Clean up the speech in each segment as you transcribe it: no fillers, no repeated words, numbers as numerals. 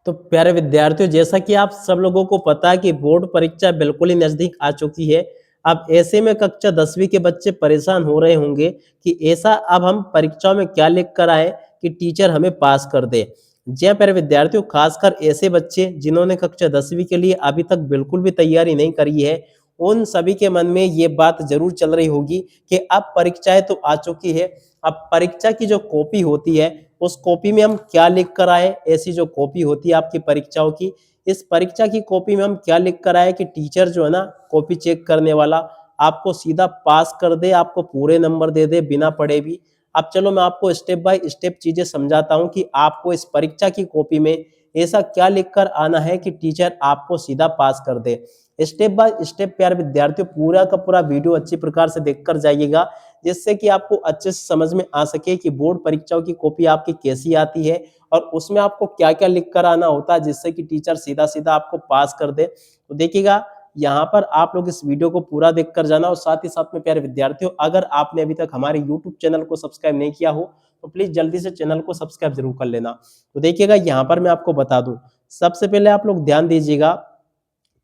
तो प्यारे विद्यार्थियों, जैसा कि आप सब लोगों को पता है कि बोर्ड परीक्षा बिल्कुल ही नजदीक आ चुकी है। अब ऐसे में कक्षा 10वीं के बच्चे परेशान हो रहे होंगे कि ऐसा अब हम परीक्षाओं में क्या लिख कर आए कि टीचर हमें पास कर दे। जी हाँ प्यारे विद्यार्थियों, खासकर ऐसे बच्चे जिन्होंने कक्षा 10वीं के लिए अभी तक बिल्कुल भी तैयारी नहीं करी है, उन सभी के मन में ये बात जरूर चल रही होगी कि अब परीक्षाएं तो आ चुकी है। अब परीक्षा की जो कॉपी होती है उस कॉपी में हम क्या लिख कर आए। ऐसी जो कॉपी होती है आपकी परीक्षाओं की, इस परीक्षा की कॉपी में हम क्या लिख कर आए कि टीचर जो है ना, कॉपी चेक करने वाला, आपको सीधा पास कर दे, आपको पूरे नंबर दे दे बिना पढ़े भी। अब चलो मैं आपको स्टेप बाय स्टेप चीजें समझाता हूं कि आपको इस परीक्षा की कॉपी में ऐसा क्या लिखकर आना है कि टीचर आपको सीधा पास कर दे। स्टेप बाय स्टेप प्यारे विद्यार्थियों पूरा का पूरा वीडियो अच्छी प्रकार से देखकर जाइएगा, जिससे कि आपको अच्छे से समझ में आ सके कि बोर्ड परीक्षाओं की कॉपी आपकी कैसी आती है और उसमें आपको क्या क्या लिख कर आना होता है, जिससे कि टीचर सीधा सीधा आपको पास कर दे। तो देखिएगा, यहाँ पर आप लोग इस वीडियो को पूरा देख कर जाना। और साथ ही साथ में प्यारे विद्यार्थियों, अगर आपने अभी तक हमारे यूट्यूब चैनल को सब्सक्राइब नहीं किया हो तो प्लीज जल्दी से चैनल को सब्सक्राइब जरूर कर लेना। तो देखिएगा, यहाँ पर मैं आपको बता दूं, सबसे पहले आप लोग ध्यान दीजिएगा,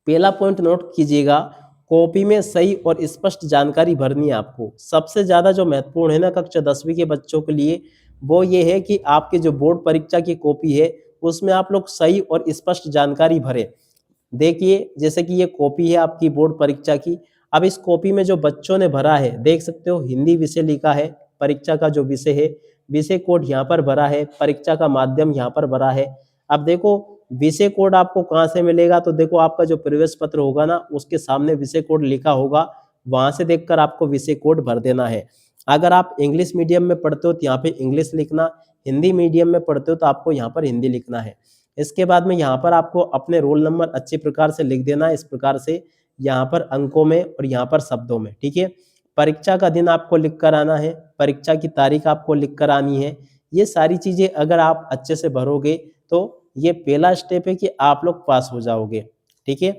पहला पॉइंट नोट कीजिएगा, कॉपी में सही और स्पष्ट जानकारी भरनी है आपको। सबसे ज्यादा जो महत्वपूर्ण है ना कक्षा 10वीं के बच्चों के लिए, वो ये है कि आपकी जो बोर्ड परीक्षा की कॉपी है उसमें आप लोग सही और स्पष्ट जानकारी भरें। देखिए, जैसे कि ये कॉपी है आपकी बोर्ड परीक्षा की। अब इस कॉपी में जो बच्चों ने भरा है, देख सकते हो हिंदी विषय लिखा है, परीक्षा का जो विषय है, विषय कोड यहाँ पर भरा है, परीक्षा का माध्यम यहाँ पर भरा है। अब देखो, विषय कोड आपको कहाँ से मिलेगा, तो देखो आपका जो प्रवेश पत्र होगा ना, उसके सामने विषय कोड लिखा होगा, वहां से देखकर आपको विषय कोड भर देना है। अगर आप इंग्लिश मीडियम में पढ़ते हो तो यहाँ पे इंग्लिश लिखना, हिंदी मीडियम में पढ़ते हो तो आपको यहाँ पर हिंदी लिखना है। इसके बाद में यहाँ पर आपको अपने रोल नंबर अच्छी प्रकार से लिख देना है, इस प्रकार से, यहाँ पर अंकों में और यहाँ पर शब्दों में, ठीक है। परीक्षा का दिन आपको लिख कर आना है, परीक्षा की तारीख आपको लिख कर आनी है। ये सारी चीजें अगर आप अच्छे से भरोगे तो ये पहला स्टेप है कि आप लोग पास हो जाओगे, ठीक है।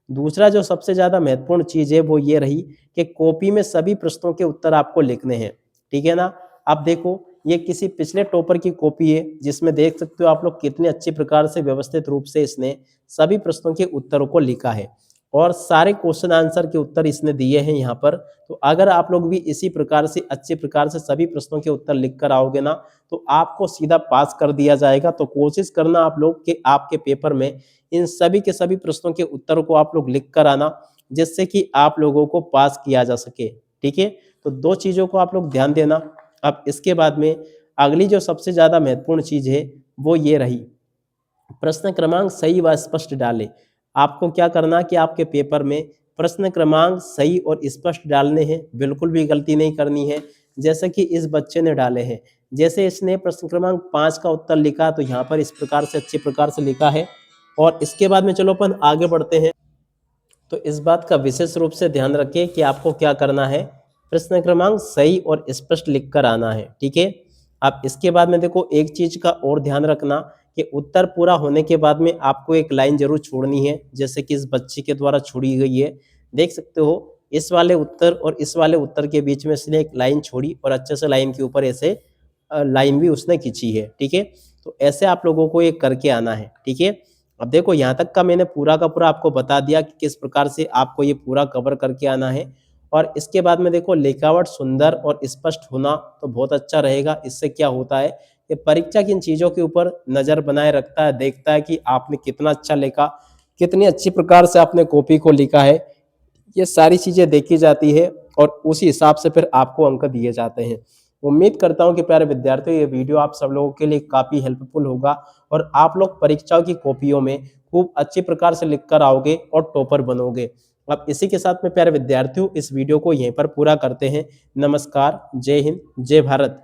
दूसरा जो सबसे ज्यादा महत्वपूर्ण चीज है वो ये रही कि कॉपी में सभी प्रश्नों के उत्तर आपको लिखने हैं, ठीक है ना। अब देखो, ये किसी पिछले टॉपर की कॉपी है, जिसमें देख सकते हो आप लोग कितने अच्छी प्रकार से व्यवस्थित रूप से इसने सभी प्रश्नों के उत्तरों को लिखा है और सारे क्वेश्चन आंसर के उत्तर इसने दिए हैं यहाँ पर। तो अगर आप लोग भी इसी प्रकार से अच्छी प्रकार से सभी प्रश्नों के उत्तर लिख कर आओगे ना, तो आपको सीधा पास कर दिया जाएगा। तो कोशिश करना आप लोग कि आपके पेपर में इन सभी के सभी प्रश्नों के उत्तरों को आप लोग लिख कर आना, जिससे कि आप लोगों को पास किया जा सके, ठीक है। तो दो चीजों को आप लोग ध्यान देना। अब इसके बाद में अगली जो सबसे ज्यादा महत्वपूर्ण चीज है वो ये रही, प्रश्न क्रमांक सही व स्पष्ट डालें। आपको क्या करना कि आपके पेपर में प्रश्न क्रमांक सही और स्पष्ट डालने हैं, बिल्कुल भी गलती नहीं करनी है। जैसे कि इस बच्चे ने डाले हैं, जैसे इसने प्रश्न क्रमांक 5 का उत्तर लिखा तो यहाँ पर इस प्रकार से अच्छी प्रकार से लिखा है। और इसके बाद में चलो अपन आगे बढ़ते हैं। तो इस बात का विशेष रूप से ध्यान रखिए कि आपको क्या करना है, प्रश्न क्रमांक सही और स्पष्ट लिख कर आना है, ठीक है। अब इसके बाद में देखो, एक चीज का और ध्यान रखना कि उत्तर पूरा होने के बाद में आपको एक लाइन जरूर छोड़नी है, जैसे कि इस बच्चे के द्वारा छोड़ी गई है। देख सकते हो, इस वाले उत्तर और इस वाले उत्तर के बीच में इसने एक लाइन छोड़ी और अच्छे से लाइन के ऊपर ऐसे लाइन भी उसने खींची है, ठीक है। तो ऐसे आप लोगों को ये करके आना है, ठीक है। अब देखो, यहाँ तक का मैंने पूरा का पूरा आपको बता दिया कि किस प्रकार से आपको ये पूरा कवर करके आना है। और इसके बाद में देखो, लिखावट सुंदर और स्पष्ट होना तो बहुत अच्छा रहेगा। इससे क्या होता है कि परीक्षा की इन चीज़ों के ऊपर नज़र बनाए रखता है, देखता है कि आपने कितना अच्छा लिखा, कितनी अच्छी प्रकार से आपने कॉपी को लिखा है। ये सारी चीज़ें देखी जाती है और उसी हिसाब से फिर आपको अंक दिए जाते हैं। उम्मीद करता हूं कि प्यारे विद्यार्थियों, ये वीडियो आप सब लोगों के लिए काफ़ी हेल्पफुल होगा और आप लोग परीक्षाओं की कॉपियों में खूब अच्छी प्रकार से लिख कर आओगे और टॉपर बनोगे। अब इसी के साथ में प्यारे विद्यार्थियों, इस वीडियो को यहीं पर पूरा करते हैं। नमस्कार, जय हिंद, जय भारत।